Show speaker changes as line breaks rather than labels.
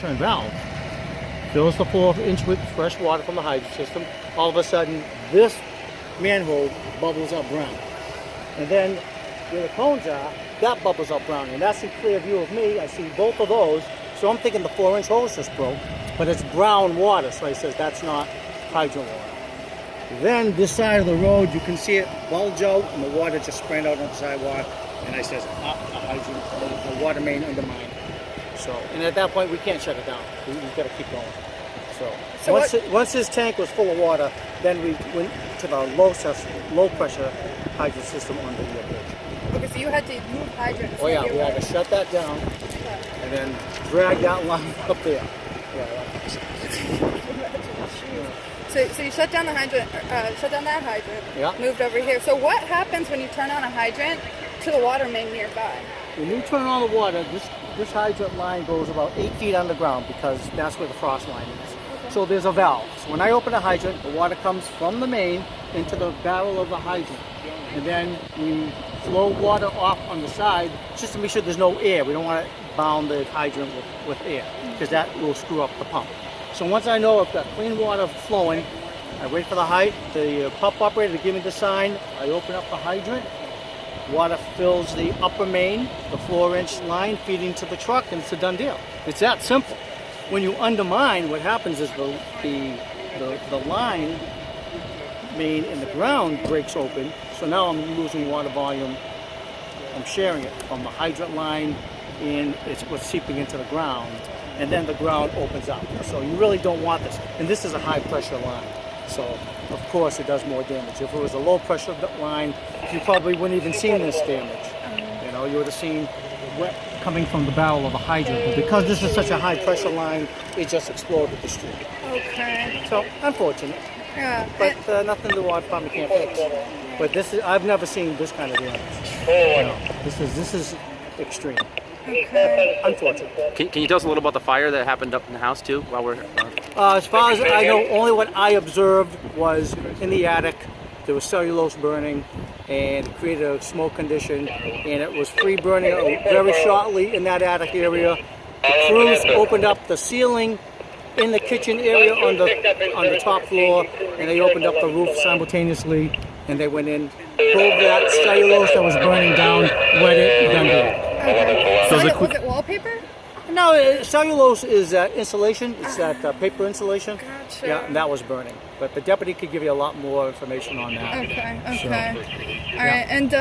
pressure and valve, fills the 4-inch with fresh water from the hydrant system. All of a sudden, this manhole bubbles up brown. And then where the cones are, that bubbles up brown. And that's in clear view of me. I see both of those. So I'm thinking the 4-inch hose just broke, but it's brown water. So I says, that's not hydrant water. Then this side of the road, you can see it bulge out and the water just spraying out on the sidewalk. And I says, the hydrant, the water main undermined. So, and at that point, we can't shut it down. We've got to keep going. So once his tank was full of water, then we went to the low pressure hydrant system on the bridge.
Okay, so you had to move hydrants.
Oh yeah, we had to shut that down and then drag that line up there.
So you shut down the hydrant, shut down that hydrant,
yeah.
Moved over here. So what happens when you turn on a hydrant to the water main nearby?
When you turn on the water, this hydrant line goes about 8 feet underground because that's where the frost line is. Okay. So there's a valve. So when I open a hydrant, the water comes from the main into the barrel of the hydrant. And then we flow water off on the side just to make sure there's no air. We don't want to bound the hydrant with air because that will screw up the pump. So once I know I've got clean water flowing, I wait for the pump operator to give me the sign. I open up the hydrant. Water fills the upper main, the 4-inch line feeding to the truck, and it's a done deal. It's that simple. When you undermine, what happens is the line main in the ground breaks open. So now I'm losing water volume. I'm sharing it from the hydrant line, and it's what's seeping into the ground, and then the ground opens up. So you really don't want this. And this is a high pressure line. So, of course, it does more damage. If it was a low-pressure line, you probably wouldn't even seen this damage. You know, you would have seen wet coming from the barrel of a hydrant. But because this is such a high-pressure line, it just exploded the street.
Okay.
So, unfortunate.
Yeah.
But nothing the water department can't fix. But I've never seen this kind of damage. No, this is extreme.
Okay.
Unfortunate.
Can you tell us a little about the fire that happened up in the house too? While we're
as far as I know, only what I observed was in the attic. There was cellulose burning, and it created a smoke condition, and it was free burning very shortly in that attic area. The crews opened up the ceiling in the kitchen area on the top floor, and they opened up the roof simultaneously, and they went in, pulled that cellulose that was burning down, wet it, done deal.
So was it wallpaper?
No, cellulose is insulation. It's that paper insulation.
Gotcha.
Yeah, and that was burning. But the deputy could give you a lot more information on that.
Okay.
So,
All right, and.